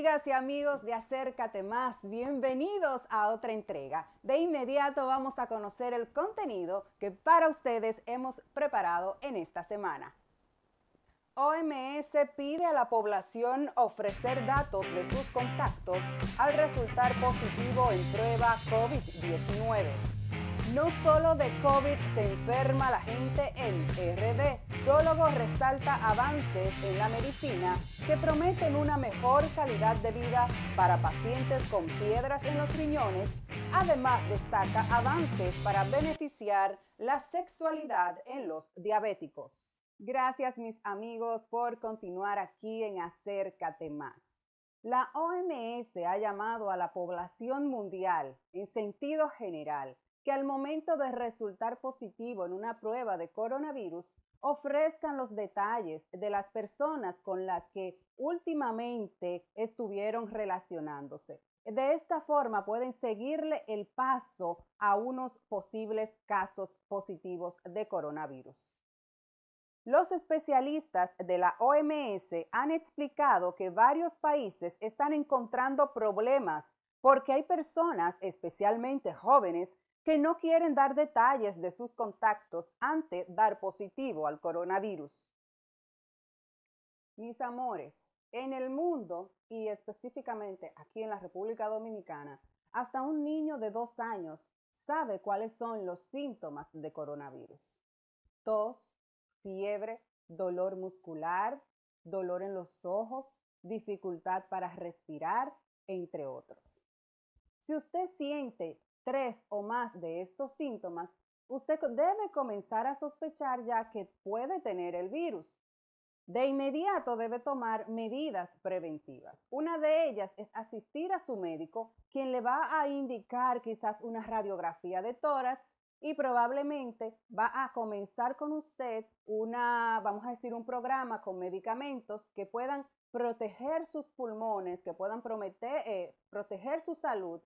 Amigas y amigos de Acércate Más, bienvenidos a otra entrega. De inmediato vamos a conocer el contenido que para ustedes hemos preparado en esta semana. OMS pide a la población ofrecer datos de sus contactos al resultar positivo en prueba COVID-19. No solo de COVID se enferma la gente en RD. Biólogo resalta avances en la medicina que prometen una mejor calidad de vida para pacientes con piedras en los riñones. Además, destaca avances para beneficiar la sexualidad en los diabéticos. Gracias, mis amigos, por continuar aquí en Acércate Más. La OMS ha llamado a la población mundial, en sentido general, que al momento de resultar positivo en una prueba de coronavirus, ofrezcan los detalles de las personas con las que últimamente estuvieron relacionándose. De esta forma pueden seguirle el paso a unos posibles casos positivos de coronavirus. Los especialistas de la OMS han explicado que varios países están encontrando problemas porque hay personas, especialmente jóvenes, que no quieren dar detalles de sus contactos ante dar positivo al coronavirus. Mis amores, en el mundo y específicamente aquí en la República Dominicana, hasta un niño de 2 años sabe cuáles son los síntomas de coronavirus. Tos, fiebre, dolor muscular, dolor en los ojos, dificultad para respirar, entre otros. Si usted siente 3 o más de estos síntomas, usted debe comenzar a sospechar ya que puede tener el virus. De inmediato debe tomar medidas preventivas. Una de ellas es asistir a su médico, quien le va a indicar quizás una radiografía de tórax y probablemente va a comenzar con usted vamos a decir, un programa con medicamentos que puedan proteger sus pulmones, que puedan proteger su salud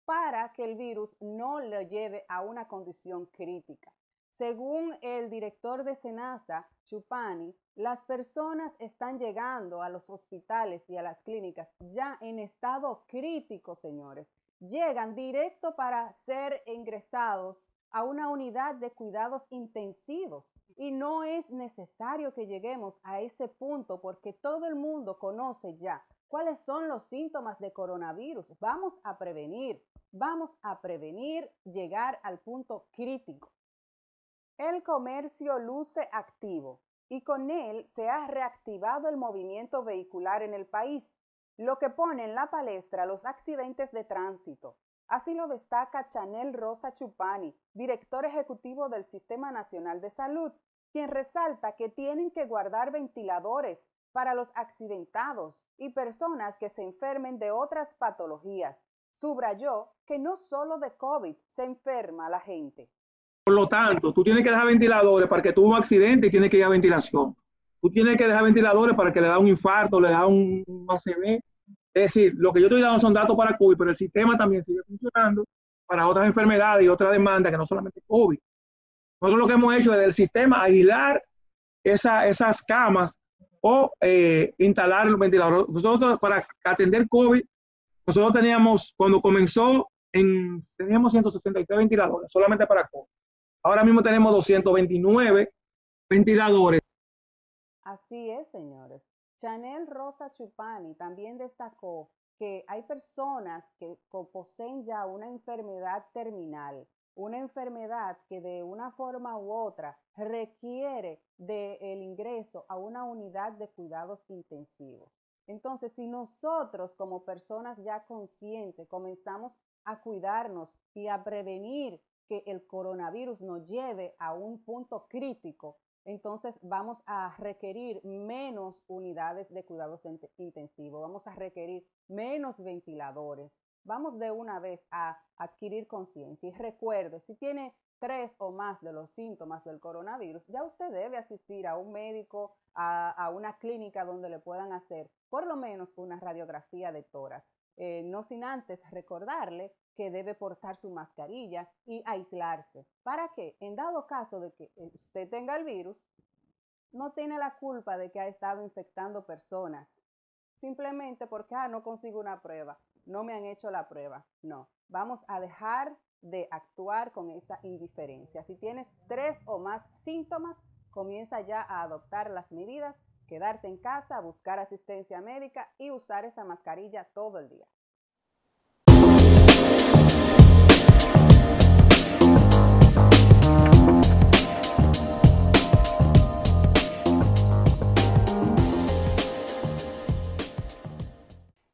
para que el virus no lo lleve a una condición crítica. Según el director de SENASA, Chupani, las personas están llegando a los hospitales y a las clínicas ya en estado crítico, señores. Llegan directo para ser ingresados a una unidad de cuidados intensivos y no es necesario que lleguemos a ese punto porque todo el mundo conoce ya cuáles son los síntomas de coronavirus. Vamos a prevenir llegar al punto crítico. El comercio luce activo y con él se ha reactivado el movimiento vehicular en el país, lo que pone en la palestra los accidentes de tránsito. Así lo destaca Chanel Rosa Chupani, director ejecutivo del Sistema Nacional de Salud, quien resalta que tienen que guardar ventiladores para los accidentados y personas que se enfermen de otras patologías. Subrayó que no solo de COVID se enferma la gente. Por lo tanto, tú tienes que dejar ventiladores para que tuvo un accidente y tiene que ir a ventilación. Tú tienes que dejar ventiladores para que le da un infarto, le da un ACV. Es decir, lo que yo estoy dando son datos para COVID, pero el sistema también sigue funcionando para otras enfermedades y otras demandas que no solamente COVID. Nosotros lo que hemos hecho es del sistema aislar esas camas o instalar los ventiladores. Nosotros para atender COVID, nosotros teníamos, cuando comenzó, teníamos 163 ventiladores solamente para COVID. Ahora mismo tenemos 229 ventiladores. Así es, señores. Chanel Rosa Chupani también destacó que hay personas que poseen ya una enfermedad terminal, una enfermedad que de una forma u otra requiere del ingreso a una unidad de cuidados intensivos. Entonces, si nosotros como personas ya conscientes comenzamos a cuidarnos y a prevenir que el coronavirus nos lleve a un punto crítico, entonces vamos a requerir menos unidades de cuidados intensivos, vamos a requerir menos ventiladores. Vamos de una vez a adquirir conciencia y recuerde, si tiene 3 o más de los síntomas del coronavirus, ya usted debe asistir a un médico, a una clínica donde le puedan hacer por lo menos una radiografía de tórax. No sin antes recordarle que debe portar su mascarilla y aislarse para que, en dado caso de que usted tenga el virus, no tiene la culpa de que ha estado infectando personas. simplemente porque no consigo una prueba, no me han hecho la prueba. No, vamos a dejar de actuar con esa indiferencia. Si tienes 3 o más síntomas, comienza ya a adoptar las medidas, quedarte en casa, buscar asistencia médica y usar esa mascarilla todo el día.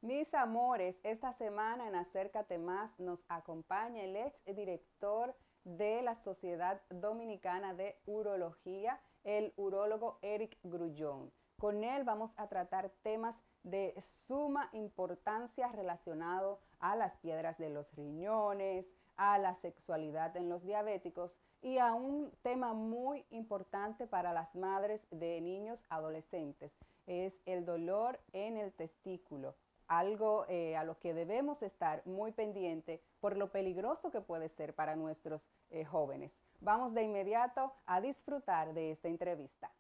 Mis amores, esta semana en Acércate Más nos acompaña el ex director de la Sociedad Dominicana de Urología, el urólogo Eric Grullón. Con él vamos a tratar temas de suma importancia relacionados a las piedras de los riñones, a la sexualidad en los diabéticos y a un tema muy importante para las madres de niños adolescentes, es el dolor en el testículo. Algo a lo que debemos estar muy pendiente por lo peligroso que puede ser para nuestros jóvenes. Vamos de inmediato a disfrutar de esta entrevista.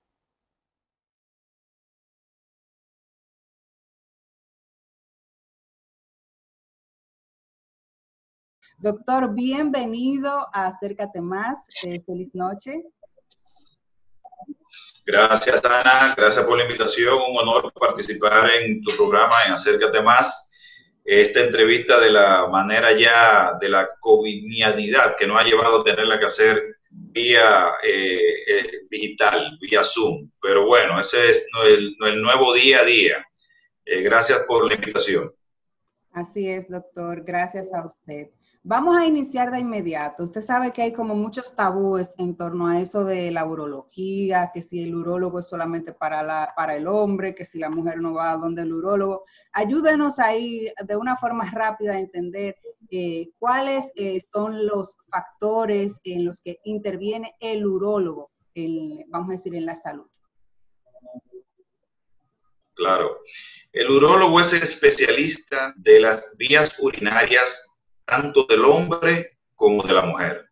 Doctor, bienvenido a Acércate Más. Feliz noche. Gracias, Ana. Gracias por la invitación. Un honor participar en tu programa en Acércate Más. Esta entrevista de la manera ya de la covidianidad que nos ha llevado a tenerla que hacer vía digital, vía Zoom. Pero bueno, ese es el nuevo día a día. Gracias por la invitación. Así es, doctor. Gracias a usted. Vamos a iniciar de inmediato. Usted sabe que hay como muchos tabúes en torno a eso de la urología, que si el urólogo es solamente para el hombre, que si la mujer no va a donde el urólogo. Ayúdenos ahí de una forma rápida a entender cuáles son los factores en los que interviene el urólogo, vamos a decir, en la salud. Claro. El urólogo es el especialista de las vías urinarias tanto del hombre como de la mujer.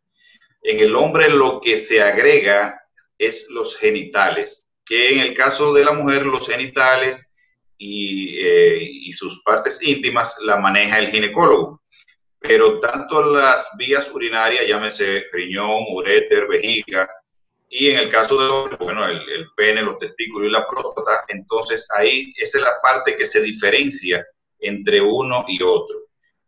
En el hombre lo que se agrega es los genitales, que en el caso de la mujer los genitales y sus partes íntimas la maneja el ginecólogo. Pero tanto las vías urinarias, llámese riñón, uréter, vejiga, y en el caso del hombre, bueno, el pene, los testículos y la próstata, entonces ahí esa es la parte que se diferencia entre uno y otro.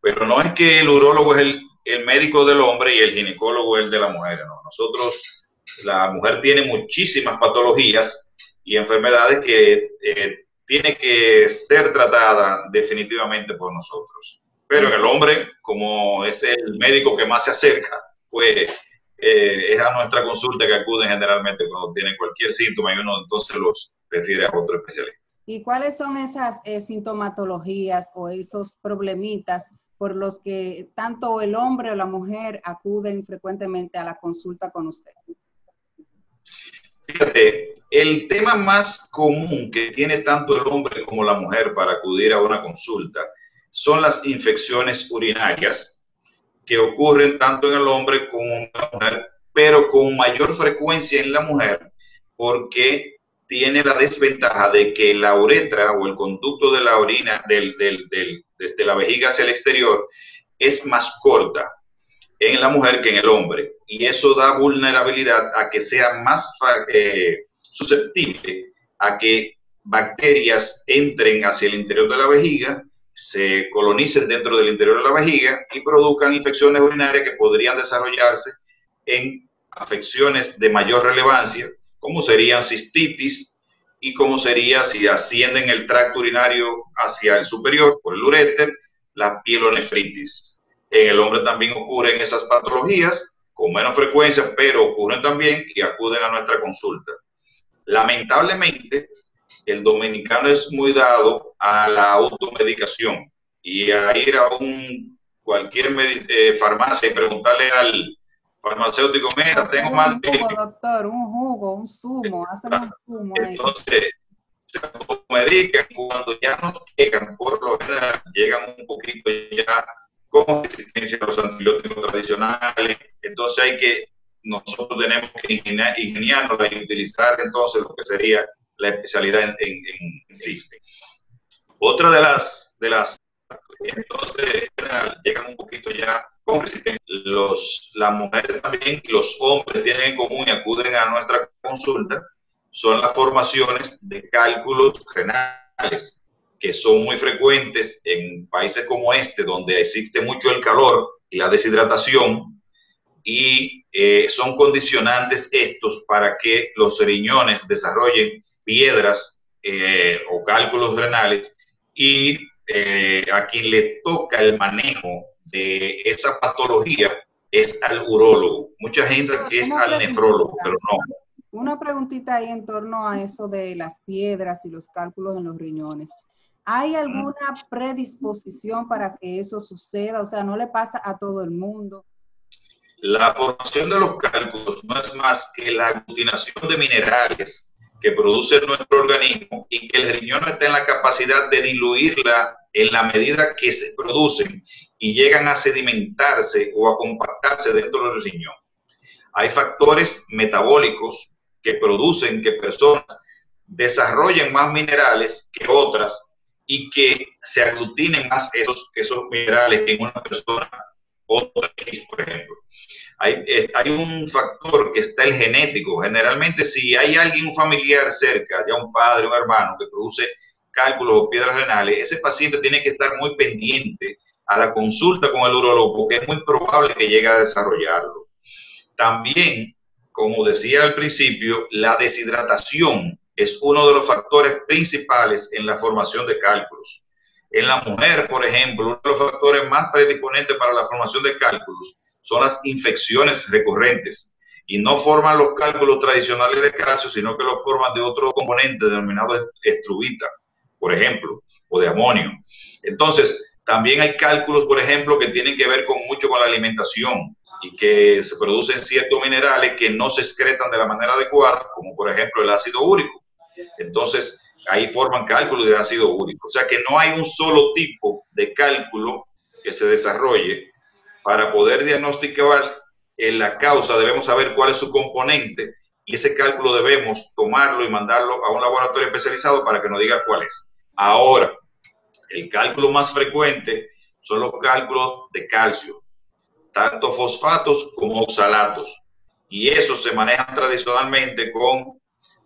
Pero no es que el urólogo es el médico del hombre y el ginecólogo es el de la mujer, no. Nosotros, la mujer tiene muchísimas patologías y enfermedades que tiene que ser tratada definitivamente por nosotros. Pero en el hombre, como es el médico que más se acerca, pues es a nuestra consulta que acuden generalmente cuando tienen cualquier síntoma y uno entonces los refiere a otro especialista. ¿Y cuáles son esas sintomatologías o esos problemitas por los que tanto el hombre o la mujer acuden frecuentemente a la consulta con usted? Fíjate, el tema más común que tiene tanto el hombre como la mujer para acudir a una consulta son las infecciones urinarias que ocurren tanto en el hombre como en la mujer, pero con mayor frecuencia en la mujer porque tiene la desventaja de que la uretra o el conducto de la orina desde la vejiga hacia el exterior es más corta en la mujer que en el hombre, y eso da vulnerabilidad a que sea más susceptible a que bacterias entren hacia el interior de la vejiga, se colonicen dentro del interior de la vejiga y produzcan infecciones urinarias que podrían desarrollarse en afecciones de mayor relevancia, como serían cistitis y como sería, si ascienden el tracto urinario hacia el superior por el uréter, la pielonefritis. En el hombre también ocurren esas patologías con menos frecuencia, pero ocurren también y acuden a nuestra consulta. Lamentablemente, el dominicano es muy dado a la automedicación y a ir a cualquier farmacia y preguntarle al farmacéutico, mira, tengo mal. Un jugo, doctor, un jugo, un zumo, hacemos un zumo ahí. Entonces, se automedican cuando ya nos llegan, por lo general, llegan un poquito ya con resistencia a los antibióticos tradicionales. Entonces nosotros tenemos que ingeniarnos y utilizar entonces lo que sería la especialidad en CIFTE. Otra de las entonces llegan un poquito ya con resistencia. Las mujeres también y los hombres tienen en común y acuden a nuestra consulta, son las formaciones de cálculos renales, que son muy frecuentes en países como este, donde existe mucho el calor y la deshidratación, y son condicionantes estos para que los riñones desarrollen piedras o cálculos renales, y a quien le toca el manejo de esa patología es al urólogo. Mucha gente que es al nefrólogo, pero no. Una preguntita ahí en torno a eso de las piedras y los cálculos en los riñones. ¿Hay alguna predisposición para que eso suceda? O sea, ¿no le pasa a todo el mundo? La formación de los cálculos no es más que la aglutinación de minerales que produce nuestro organismo y que el riñón no está en la capacidad de diluirla en la medida que se producen y llegan a sedimentarse o a compactarse dentro del riñón. Hay factores metabólicos que producen que personas desarrollen más minerales que otras y que se aglutinen más esos minerales que en una persona otra, por ejemplo. Hay un factor que está el genético. Generalmente, si hay alguien, un familiar cerca, ya un padre, un hermano que produce cálculos o piedras renales, ese paciente tiene que estar muy pendiente a la consulta con el urólogo, porque es muy probable que llegue a desarrollarlo. También, como decía al principio, la deshidratación es uno de los factores principales en la formación de cálculos. En la mujer, por ejemplo, uno de los factores más predisponentes para la formación de cálculos son las infecciones recurrentes, y no forman los cálculos tradicionales de calcio, sino que los forman de otro componente denominado estrubita, por ejemplo, o de amonio. Entonces, también hay cálculos, por ejemplo, que tienen que ver mucho con la alimentación y que se producen ciertos minerales que no se excretan de la manera adecuada, como por ejemplo el ácido úrico. Entonces, ahí forman cálculos de ácido úrico. O sea que no hay un solo tipo de cálculo que se desarrolle. Para poder diagnosticar la causa, debemos saber cuál es su componente, y ese cálculo debemos tomarlo y mandarlo a un laboratorio especializado para que nos diga cuál es. Ahora, el cálculo más frecuente son los cálculos de calcio, tanto fosfatos como oxalatos, y esos se manejan tradicionalmente con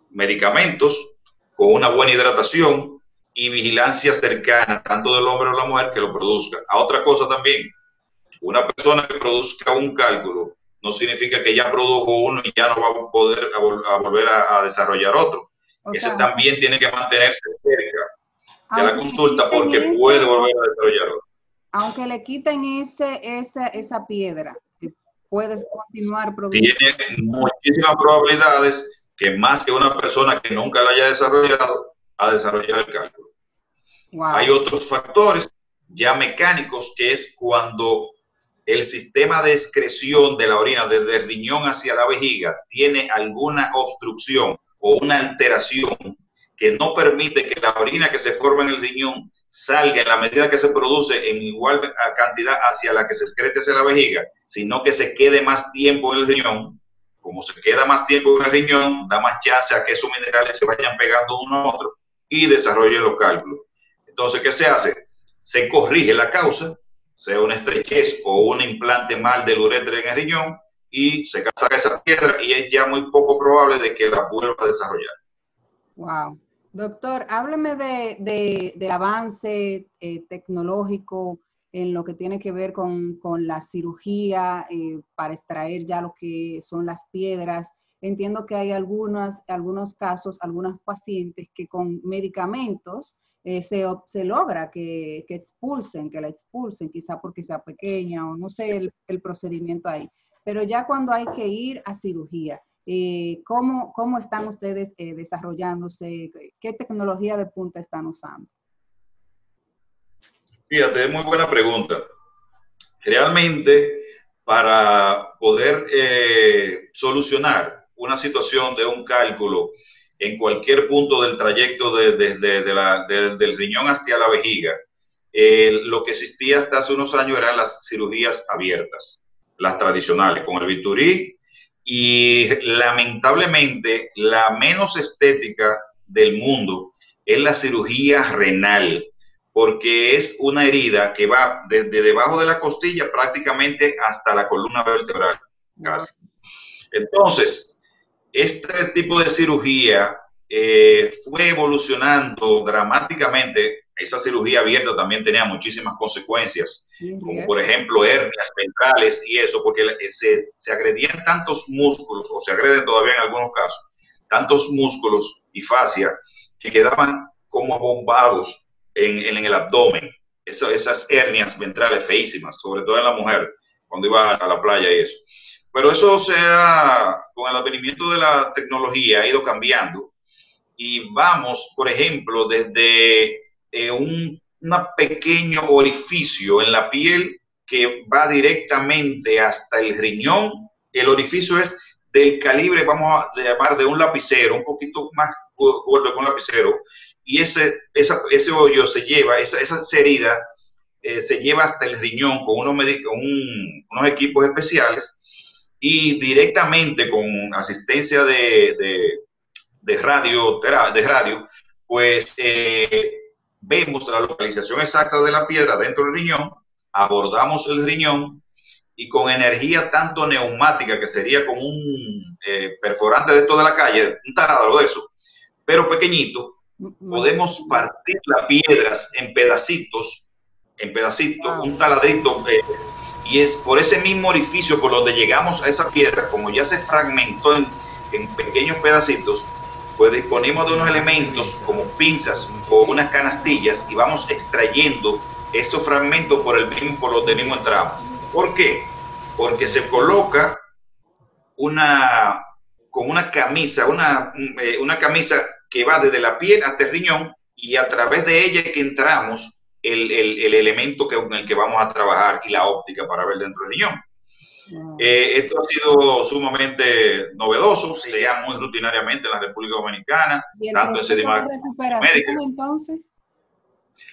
medicamentos, con una buena hidratación y vigilancia cercana, tanto del hombre o la mujer que lo produzca. A otra cosa también, una persona que produzca un cálculo no significa que ya produjo uno y ya no va a poder volver a desarrollar otro. Ese también tiene que mantenerse cerca de la consulta, porque puede volver a desarrollar otro. Aunque le quiten esa piedra, puedes continuar produciendo. Tiene muchísimas probabilidades que más que una persona que nunca lo haya desarrollado, a desarrollar el cálculo. Wow. Hay otros factores ya mecánicos, que es cuando el sistema de excreción de la orina desde el riñón hacia la vejiga tiene alguna obstrucción o una alteración que no permite que la orina que se forma en el riñón salga en la medida que se produce en igual cantidad hacia la que se excreta hacia la vejiga, sino que se quede más tiempo en el riñón. Como se queda más tiempo en el riñón, da más chance a que esos minerales se vayan pegando uno a otro y desarrollen los cálculos. Entonces, ¿qué se hace? Se corrige la causa, sea una estrechez o un implante mal del uréter en el riñón, y se saca esa piedra, y es ya muy poco probable de que la vuelva a desarrollar. Wow. Doctor, hábleme de avance tecnológico en lo que tiene que ver con la cirugía para extraer ya lo que son las piedras. Entiendo que hay algunos casos, algunos pacientes que con medicamentos se logra que la expulsen, quizá porque sea pequeña o no sé el procedimiento ahí. Pero ya cuando hay que ir a cirugía, ¿cómo están ustedes desarrollándose? ¿Qué tecnología de punta están usando? Fíjate, es muy buena pregunta. Realmente, para poder solucionar una situación de un cálculo en cualquier punto del trayecto del riñón hacia la vejiga, lo que existía hasta hace unos años eran las cirugías abiertas, las tradicionales, con el bisturí, y lamentablemente la menos estética del mundo es la cirugía renal, porque es una herida que va desde debajo de la costilla prácticamente hasta la columna vertebral, casi. Entonces, este tipo de cirugía fue evolucionando dramáticamente. Esa cirugía abierta también tenía muchísimas consecuencias, como por ejemplo hernias ventrales y eso, porque se agredían tantos músculos, o se agreden todavía en algunos casos, tantos músculos y fascia que quedaban como bombados en el abdomen. Esas hernias ventrales feísimas, sobre todo en la mujer, cuando iba a la playa y eso. Pero eso, con el advenimiento de la tecnología ha ido cambiando y vamos, por ejemplo, desde un pequeño orificio en la piel que va directamente hasta el riñón. El orificio es del calibre, vamos a llamar, de un lapicero, un poquito más gordo que un lapicero, y ese hoyo se lleva, esa herida se lleva hasta el riñón con unos equipos especiales, y directamente con asistencia de radio, pues vemos la localización exacta de la piedra dentro del riñón, abordamos el riñón y con energía tanto neumática, que sería como un perforante de toda la calle, un taladro de eso, pero pequeñito, podemos partir las piedras en pedacitos, un taladrito, y es por ese mismo orificio por donde llegamos a esa piedra, como ya se fragmentó en pequeños pedacitos, pues disponemos de unos elementos como pinzas o unas canastillas y vamos extrayendo esos fragmentos por donde mismo entramos. ¿Por qué? Porque se coloca como una camisa, una camisa que va desde la piel hasta el riñón, y a través de ella es que entramos el elemento con el que vamos a trabajar y la óptica para ver dentro del riñón. Esto ha sido sumamente novedoso, se da muy rutinariamente en la República Dominicana, tanto en Sedimac médica. Entonces,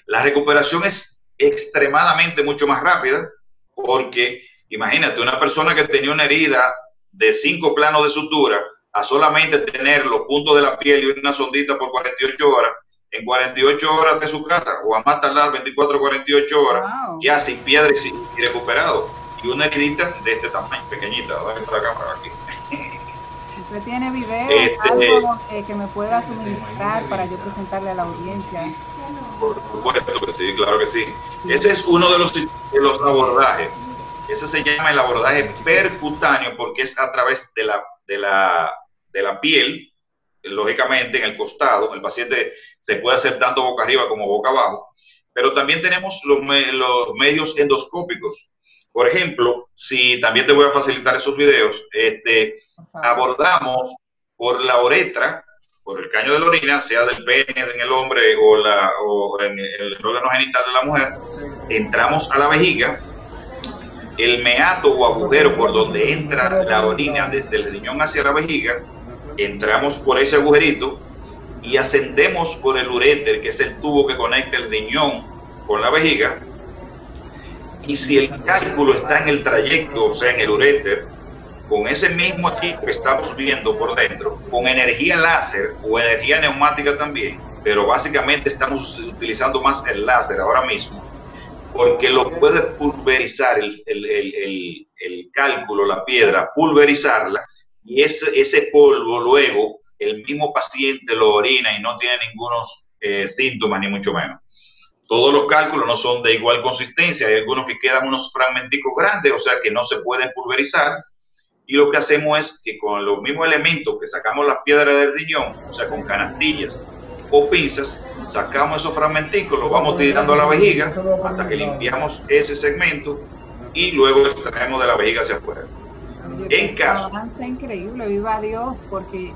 la recuperación es extremadamente mucho más rápida, porque imagínate, una persona que tenía una herida de 5 planos de sutura, a solamente tener los puntos de la piel y una sondita por 48 horas, en 48 horas de su casa, o a más tardar 24 o 48 horas, ya sin piedra y recuperado. Y una heridita de este tamaño, pequeñita, dale por acá, para aquí. ¿Usted tiene video, algo que me pueda suministrar para yo presentarle a la audiencia? Por supuesto que sí, claro que sí. Ese es uno de los abordajes. Ese se llama el abordaje percutáneo, porque es a través de la piel, lógicamente en el costado. El paciente se puede hacer tanto boca arriba como boca abajo, pero también tenemos los medios endoscópicos. Por ejemplo, si también te voy a facilitar esos videos, abordamos por la uretra, por el caño de la orina, sea del pene en el hombre o en el órgano genital de la mujer, entramos a la vejiga, el meato o agujero por donde entra la orina desde el riñón hacia la vejiga, entramos por ese agujerito y ascendemos por el uréter, que es el tubo que conecta el riñón con la vejiga. Y si el cálculo está en el trayecto, o sea, en el uréter, con ese mismo equipo que estamos viendo por dentro, con energía láser o energía neumática también, pero básicamente estamos utilizando más el láser ahora mismo, porque lo puede pulverizar el cálculo, la piedra, pulverizarla, y ese polvo luego el mismo paciente lo orina y no tiene ningunos síntomas, ni mucho menos. Todos los cálculos no son de igual consistencia, hay algunos que quedan unos fragmenticos grandes, o sea que no se pueden pulverizar, y lo que hacemos es que con los mismos elementos que sacamos las piedras del riñón, o sea con canastillas o pinzas, sacamos esos fragmenticos, los vamos tirando a la vejiga hasta que limpiamos ese segmento y luego extraemos de la vejiga hacia afuera. En caso... increíble, viva Dios, porque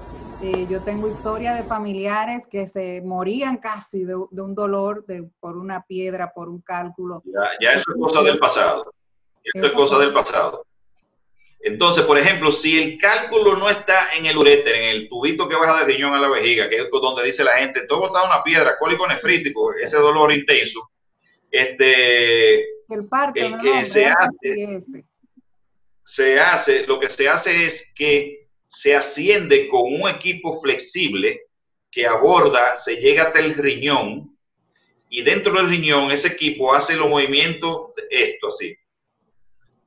yo tengo historia de familiares que se morían casi de un dolor por una piedra, por un cálculo. Ya eso es cosa del pasado. Eso es cosa del pasado. Entonces, por ejemplo, si el cálculo no está en el uréter, en el tubito que baja del riñón a la vejiga, que es donde dice la gente, todo está una piedra, cólico nefrítico, ese dolor intenso, el parto, lo que se hace es que se asciende con un equipo flexible que aborda, se llega hasta el riñón y dentro del riñón ese equipo hace los movimientos, esto así,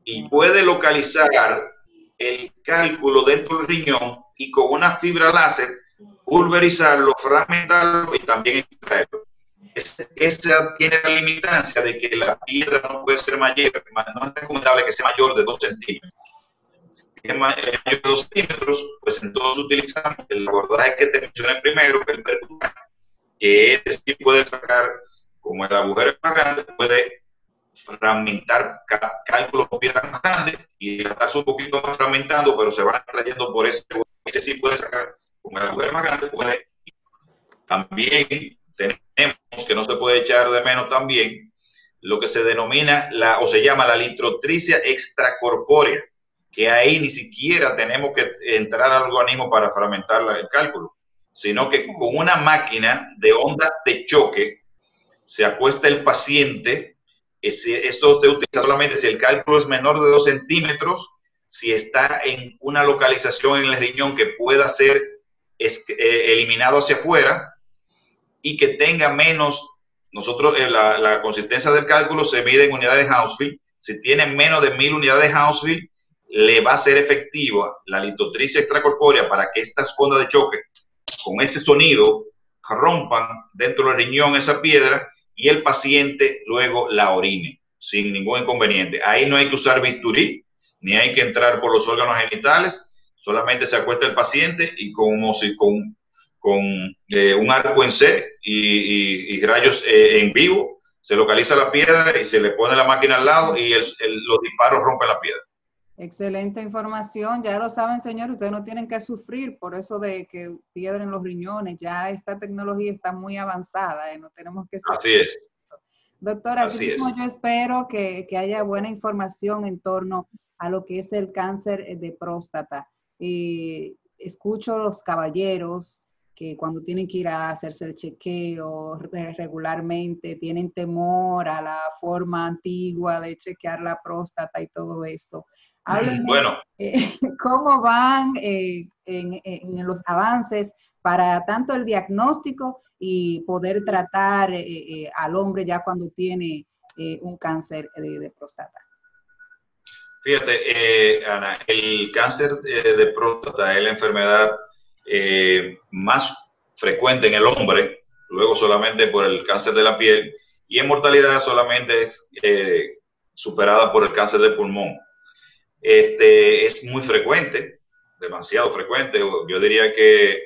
y puede localizar el cálculo dentro del riñón y con una fibra láser pulverizarlo, fragmentarlo y también extraerlo. Esa tiene la limitancia de que la piedra no puede ser mayor, no es recomendable que sea mayor de 2 centímetros. Si es mayor de 2 centímetros, pues entonces utilizamos el abordaje que te mencioné primero, el percutano, que es sí puede sacar, como el agujero es más grande, puede fragmentar cálculos de piedras más grandes y estarse un poquito más fragmentando, pero se van trayendo por ese sí puede sacar, como el agujero más grande, puede. También tenemos, que no se puede echar de menos también, lo que se denomina o se llama la litrotricia extracorpórea, que ahí ni siquiera tenemos que entrar al organismo para fragmentar el cálculo, sino que con una máquina de ondas de choque se acuesta el paciente. Esto se utiliza solamente si el cálculo es menor de 2 centímetros, si está en una localización en el riñón que pueda ser eliminado hacia afuera y que tenga menos, nosotros la consistencia del cálculo se mide en unidades de Hounsfield. Si tiene menos de 1000 unidades de Hounsfield, le va a ser efectiva la litrotricia extracorpórea para que estas ondas de choque con ese sonido rompan dentro del riñón esa piedra y el paciente luego la orine sin ningún inconveniente. Ahí no hay que usar bisturí, ni hay que entrar por los órganos genitales, solamente se acuesta el paciente y con un arco en C y rayos en vivo, se localiza la piedra y se le pone la máquina al lado y los disparos rompen la piedra. Excelente información, ya lo saben, señores, ustedes no tienen que sufrir por eso de que piedra en los riñones, ya esta tecnología está muy avanzada, no tenemos que sufrir. Así es. Doctora, así mismo yo espero que haya buena información en torno a lo que es el cáncer de próstata. Escucho a los caballeros que cuando tienen que ir a hacerse el chequeo regularmente, tienen temor a la forma antigua de chequear la próstata y todo eso. Háblenme, bueno, cómo van en los avances para tanto el diagnóstico y poder tratar al hombre ya cuando tiene un cáncer de próstata. Fíjate, Ana, el cáncer de próstata es la enfermedad más frecuente en el hombre, luego solamente por el cáncer de la piel, y en mortalidad solamente es superada por el cáncer del pulmón. Es muy frecuente, demasiado frecuente. Yo diría que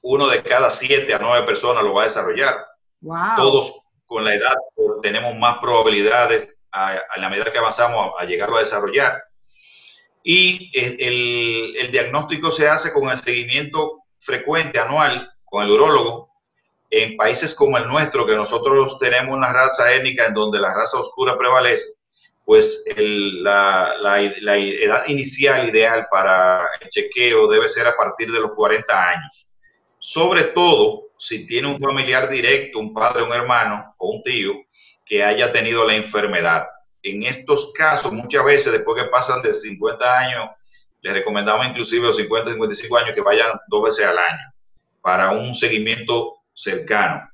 1 de cada 7 a 9 personas lo va a desarrollar. Wow. Todos con la edad tenemos más probabilidades a la medida que avanzamos a llegarlo a desarrollar. Y el diagnóstico se hace con el seguimiento frecuente, anual, con el urólogo. En países como el nuestro, que nosotros tenemos una raza étnica en donde la raza oscura prevalece, pues la edad inicial ideal para el chequeo debe ser a partir de los 40 años. Sobre todo si tiene un familiar directo, un padre, un hermano o un tío que haya tenido la enfermedad. En estos casos, muchas veces después que pasan de 50 años, les recomendamos inclusive a los 50, 55 años que vayan 2 veces al año para un seguimiento cercano.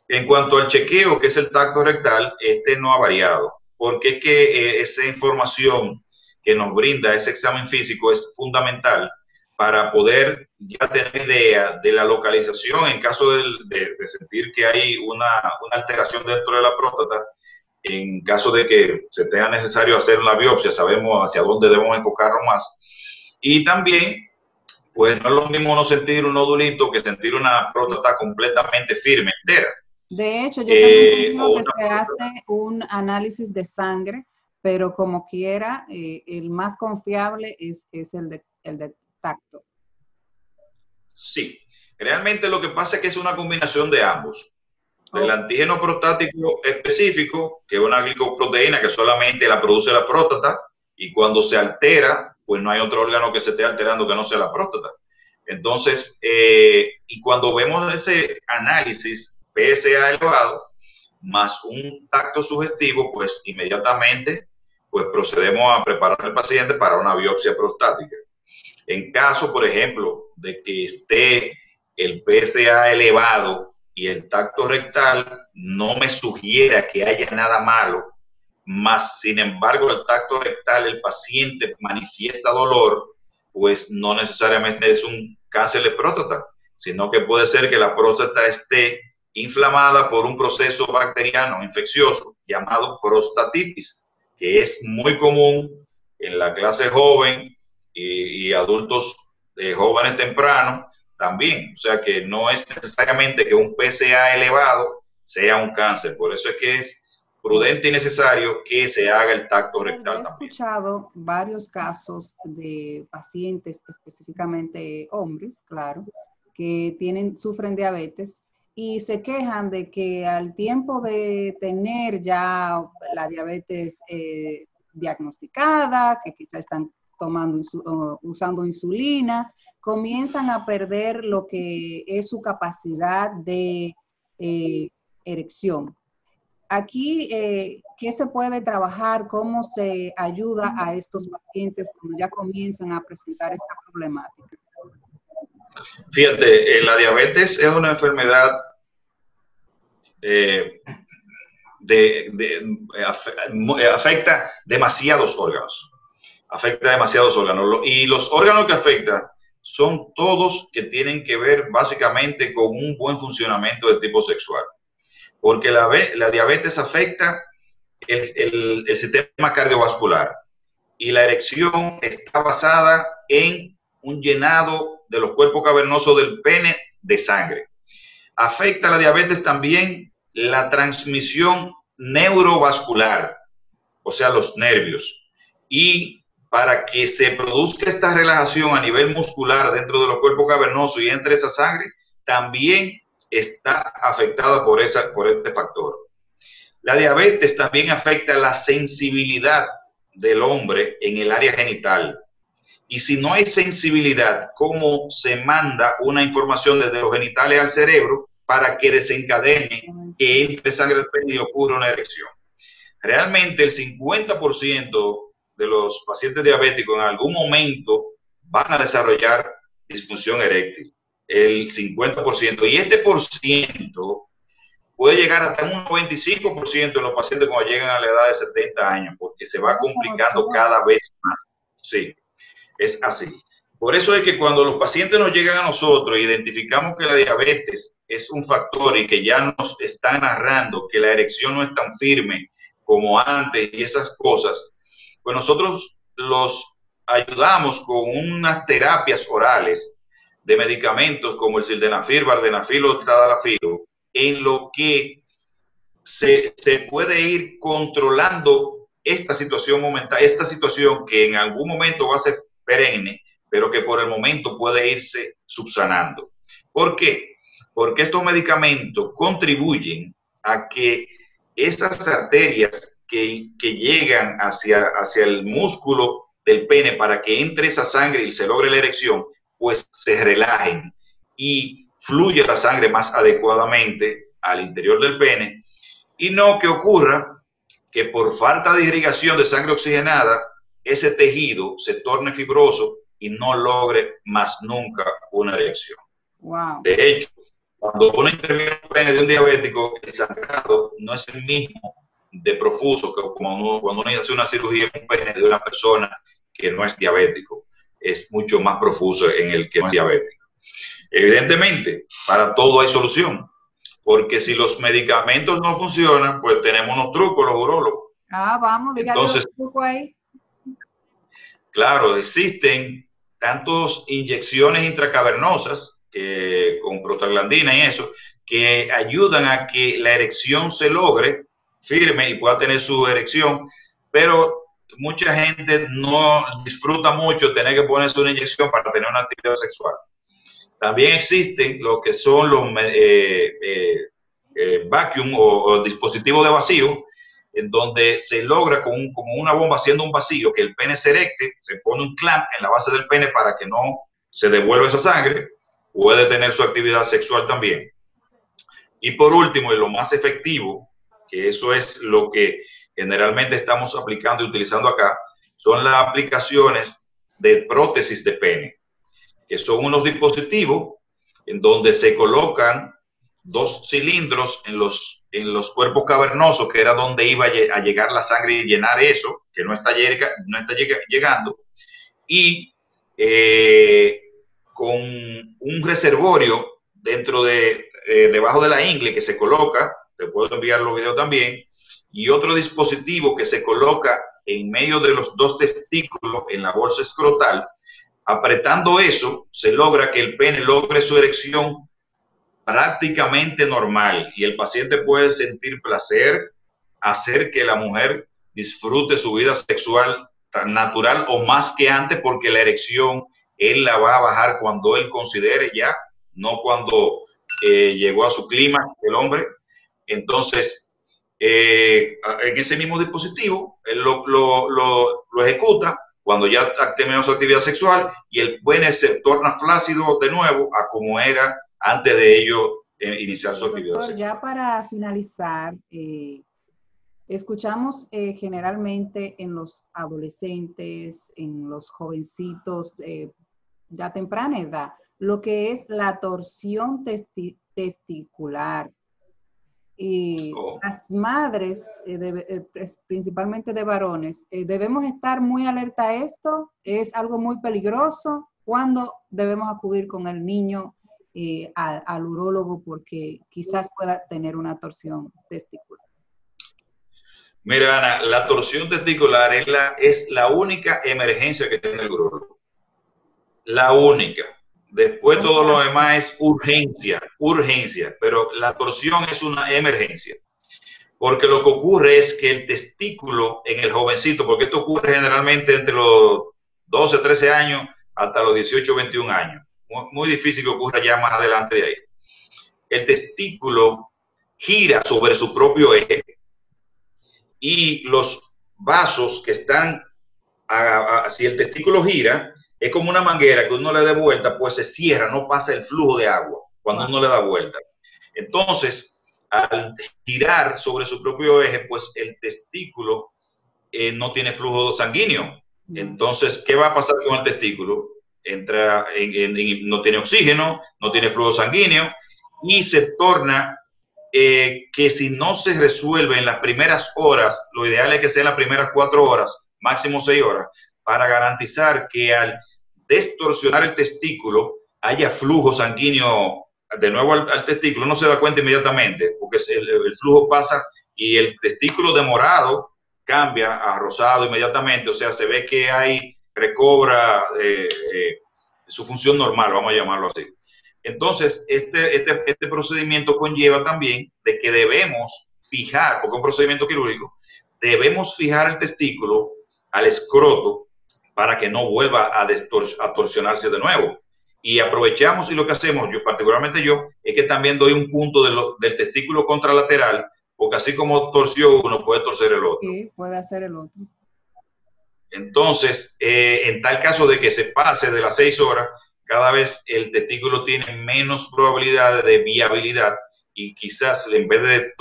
En cuanto al chequeo, que es el tacto rectal, no ha variado, porque es que esa información que nos brinda ese examen físico es fundamental para poder ya tener idea de la localización en caso de sentir que hay una alteración dentro de la próstata. En caso de que se tenga necesario hacer una biopsia, sabemos hacia dónde debemos enfocarnos más. Y también, pues no es lo mismo no sentir un nodulito que sentir una próstata completamente firme, entera. De hecho, yo tengo que se hace un análisis de sangre, pero como quiera, el más confiable es el de tacto. Sí, realmente lo que pasa es que es una combinación de ambos. Del antígeno prostático específico, que es una glicoproteína que solamente la produce la próstata, y cuando se altera, pues no hay otro órgano que se esté alterando que no sea la próstata. Entonces, y cuando vemos ese análisis PSA elevado, más un tacto sugestivo, pues inmediatamente pues procedemos a preparar al paciente para una biopsia prostática. En caso, por ejemplo, de que esté el PSA elevado y el tacto rectal no me sugiera que haya nada malo, más sin embargo el tacto rectal, el paciente manifiesta dolor, pues no necesariamente es un cáncer de próstata, sino que puede ser que la próstata esté inflamada por un proceso bacteriano infeccioso llamado prostatitis, que es muy común en la clase joven y adultos jóvenes tempranos también. O sea que no es necesariamente que un PSA elevado sea un cáncer. Por eso es que es prudente y necesario que se haga el tacto rectal también. He escuchado varios casos de pacientes, específicamente hombres, claro, que sufren diabetes y se quejan de que al tiempo de tener ya la diabetes diagnosticada, que quizás están usando insulina, comienzan a perder lo que es su capacidad de erección. Aquí, ¿qué se puede trabajar? ¿Cómo se ayuda a estos pacientes cuando ya comienzan a presentar esta problemática? Fíjate, la diabetes es una enfermedad afecta demasiados órganos. Afecta demasiados órganos. Y los órganos que afecta son todos que tienen que ver básicamente con un buen funcionamiento del tipo sexual. Porque la diabetes afecta el sistema cardiovascular y la erección está basada en un llenado de los cuerpos cavernosos del pene de sangre. Afecta la diabetes también la transmisión neurovascular, o sea, los nervios. Y para que se produzca esta relajación a nivel muscular dentro de los cuerpos cavernosos y entre esa sangre, también está afectada por este factor. La diabetes también afecta la sensibilidad del hombre en el área genital. Y si no hay sensibilidad, ¿cómo se manda una información desde los genitales al cerebro para que desencadene que entre sangre al pene y ocurra una erección? Realmente el 50% de los pacientes diabéticos en algún momento van a desarrollar disfunción eréctil. El 50%. Y este por ciento puede llegar hasta un 95% en los pacientes cuando llegan a la edad de 70 años, porque se va complicando cada vez más. Sí, es así. Por eso es que cuando los pacientes nos llegan a nosotros, identificamos que la diabetes es un factor y que ya nos está narrando que la erección no es tan firme como antes y esas cosas, pues nosotros los ayudamos con unas terapias orales de medicamentos como el sildenafil, vardenafil o tadalafilo, en lo que se puede ir controlando esta situación momentánea, esta situación que en algún momento va a ser perenne, pero que por el momento puede irse subsanando. ¿Por qué? Porque estos medicamentos contribuyen a que esas arterias que llegan hacia el músculo del pene para que entre esa sangre y se logre la erección, pues se relajen y fluya la sangre más adecuadamente al interior del pene, y no que ocurra que por falta de irrigación de sangre oxigenada, ese tejido se torne fibroso y no logre más nunca una erección. Wow. De hecho, cuando uno interviene en el pene de un diabético, el sangrado no es el mismo de profuso que cuando uno hace una cirugía en un pene de una persona que no es diabético. Es mucho más profuso en el que no es diabético. Evidentemente, para todo hay solución, porque si los medicamentos no funcionan, pues tenemos unos trucos los urólogos. Vamos, dígale entonces, un truco ahí. Claro, existen tantos inyecciones intracavernosas con prostaglandina y eso, que ayudan a que la erección se logre firme y pueda tener su erección, pero mucha gente no disfruta mucho tener que ponerse una inyección para tener una actividad sexual. También existen lo que son los vacuum o dispositivos de vacío, en donde se logra como una bomba haciendo un vacío, que el pene se erecte, se pone un clamp en la base del pene para que no se devuelva esa sangre, puede tener su actividad sexual también. Y por último, y lo más efectivo, que eso es lo que generalmente estamos aplicando y utilizando acá, son las aplicaciones de prótesis de pene, que son unos dispositivos en donde se colocan dos cilindros en los cuerpos cavernosos, que era donde iba a llegar la sangre y llenar eso, que no está llegando, y con un reservorio debajo de la ingle que se coloca, te puedo enviar los videos también, y otro dispositivo que se coloca en medio de los dos testículos en la bolsa escrotal. Apretando eso, se logra que el pene logre su erección prácticamente normal y el paciente puede sentir placer, hacer que la mujer disfrute su vida sexual tan natural o más que antes, porque la erección él la va a bajar cuando él considere ya, no cuando llegó a su clima el hombre. Entonces, en ese mismo dispositivo, él lo ejecuta cuando ya terminó su actividad sexual y el pene se torna flácido de nuevo a como era antes de ello iniciar su actividad sexual. Ya para finalizar, escuchamos generalmente en los adolescentes, en los jovencitos ya temprana edad, lo que es la torsión testicular. Y las madres, principalmente de varones, debemos estar muy alerta a esto. Es algo muy peligroso. ¿Cuándo debemos acudir con el niño al urólogo porque quizás pueda tener una torsión testicular? Mira, Ana, la torsión testicular es la única emergencia que tiene el urólogo. La única. Después todo lo demás es urgencia, pero la torsión es una emergencia. Porque lo que ocurre es que el testículo en el jovencito, porque esto ocurre generalmente entre los 12, 13 años hasta los 18, 21 años. Muy difícil que ocurra ya más adelante de ahí. El testículo gira sobre su propio eje y los vasos que están, si el testículo gira, es como una manguera que uno le dé vuelta, pues se cierra, no pasa el flujo de agua cuando uno le da vuelta. Entonces, al girar sobre su propio eje, pues el testículo no tiene flujo sanguíneo. Entonces, ¿qué va a pasar con el testículo? No tiene oxígeno, no tiene flujo sanguíneo y se torna que si no se resuelve en las primeras horas, lo ideal es que sea en las primeras 4 horas, máximo 6 horas, para garantizar que al distorsionar el testículo haya flujo sanguíneo de nuevo al testículo. No se da cuenta inmediatamente porque el flujo pasa y el testículo de morado cambia a rosado inmediatamente, o sea, se ve que recobra su función normal, vamos a llamarlo así. Entonces, este procedimiento conlleva también de que debemos fijar, porque es un procedimiento quirúrgico, debemos fijar el testículo al escroto para que no vuelva a torsionarse de nuevo. Y aprovechamos y lo que hacemos, particularmente yo, es que también doy un punto del testículo contralateral, porque así como torció uno, puede torcer el otro. Sí, puede hacer el otro. Entonces, en tal caso de que se pase de las 6 horas, cada vez el testículo tiene menos probabilidad de viabilidad y quizás en vez de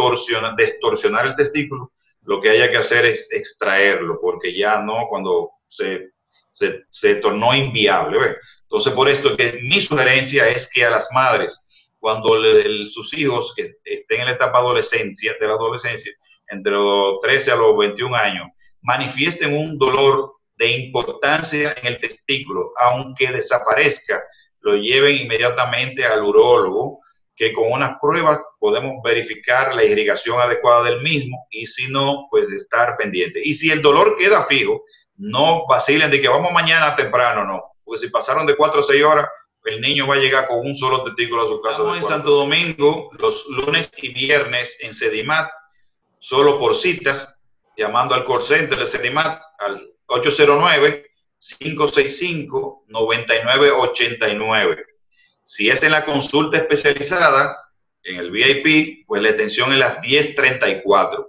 distorsionar el testículo, lo que haya que hacer es extraerlo, porque ya no, cuando se tornó inviable, ¿ves? Entonces, por esto que mi sugerencia es que a las madres, cuando sus hijos que estén en la etapa de la adolescencia, entre los 13 a los 21 años, manifiesten un dolor de importancia en el testículo, aunque desaparezca, lo lleven inmediatamente al urólogo, que con unas pruebas podemos verificar la irrigación adecuada del mismo y si no, pues estar pendiente. Y si el dolor queda fijo, no vacilen de que vamos mañana temprano, no. Porque si pasaron de 4 a 6 horas, el niño va a llegar con un solo testículo a su casa. Estamos en Santo Domingo los lunes y viernes en Sedimat, solo por citas, llamando al call center de Sedimat al 809-565-9989. Si es en la consulta especializada, en el VIP, pues la atención es las 10:34.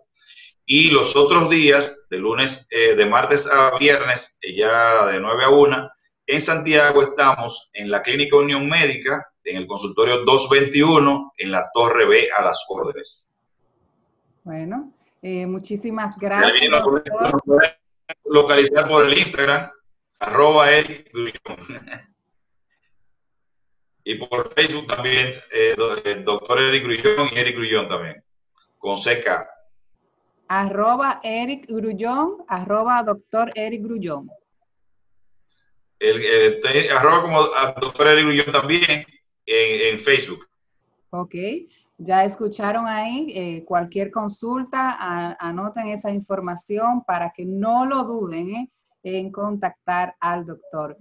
Y los otros días, de martes a viernes, ya de 9 a 1, en Santiago estamos en la Clínica Unión Médica, en el consultorio 221, en la Torre B, a las órdenes. Bueno, muchísimas gracias. Localizar por el Instagram, @Eric Grullón. Y por Facebook también, doctor Eric Grullón y Eric Grullón también, con CK. @Eric Grullón, @doctor Eric Grullón. Arroba como a doctor Eric Grullón también en Facebook. Ok, ya escucharon ahí, cualquier consulta, anoten esa información para que no lo duden en contactar al doctor.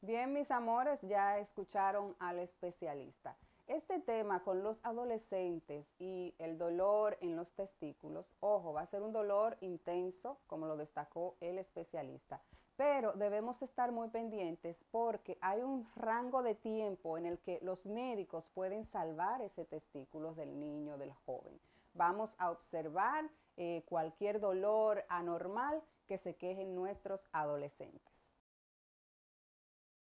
Bien, mis amores, ya escucharon al especialista. Este tema con los adolescentes y el dolor en los testículos, ojo, va a ser un dolor intenso, como lo destacó el especialista, pero debemos estar muy pendientes porque hay un rango de tiempo en el que los médicos pueden salvar ese testículo del niño, del joven. Vamos a observar cualquier dolor anormal que se quejen nuestros adolescentes.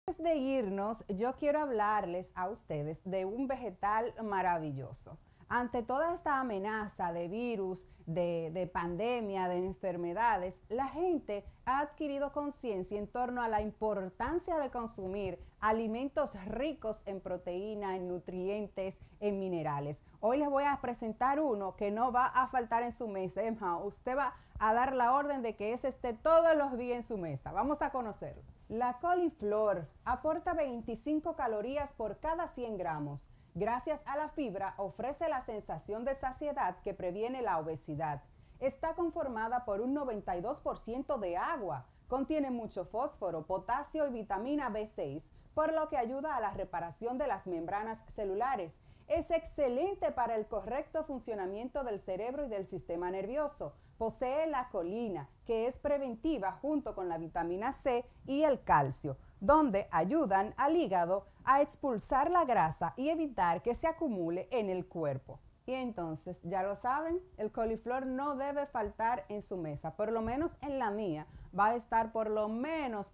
Antes de irnos, yo quiero hablarles a ustedes de un vegetal maravilloso. Ante toda esta amenaza de virus, de pandemia, de enfermedades, la gente ha adquirido conciencia en torno a la importancia de consumir alimentos ricos en proteína, en nutrientes, en minerales. Hoy les voy a presentar uno que no va a faltar en su mesa. Es más, usted va a dar la orden de que ese esté todos los días en su mesa. Vamos a conocerlo. La coliflor aporta 25 calorías por cada 100 gramos. Gracias a la fibra, ofrece la sensación de saciedad que previene la obesidad. Está conformada por un 92% de agua. Contiene mucho fósforo, potasio y vitamina B6, por lo que ayuda a la reparación de las membranas celulares. Es excelente para el correcto funcionamiento del cerebro y del sistema nervioso. Posee la colina, que es preventiva junto con la vitamina C y el calcio, donde ayudan al hígado a expulsar la grasa y evitar que se acumule en el cuerpo. Y entonces, ya lo saben, el coliflor no debe faltar en su mesa, por lo menos en la mía. Va a estar por lo menos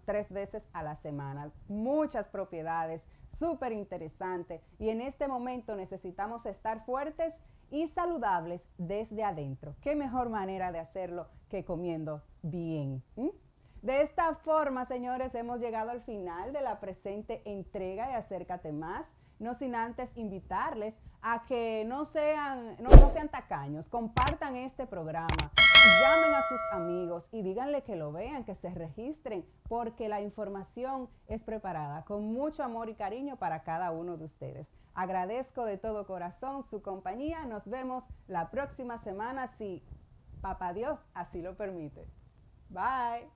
3 veces a la semana. Muchas propiedades, súper interesante. Y en este momento necesitamos estar fuertes y saludables desde adentro. ¿Qué mejor manera de hacerlo que comiendo bien? De esta forma, señores, hemos llegado al final de la presente entrega de Acércate Más. No sin antes invitarles a que no sean tacaños, compartan este programa, llamen a sus amigos y díganle que lo vean, que se registren, porque la información es preparada con mucho amor y cariño para cada uno de ustedes. Agradezco de todo corazón su compañía. Nos vemos la próxima semana si Papá Dios así lo permite. Bye.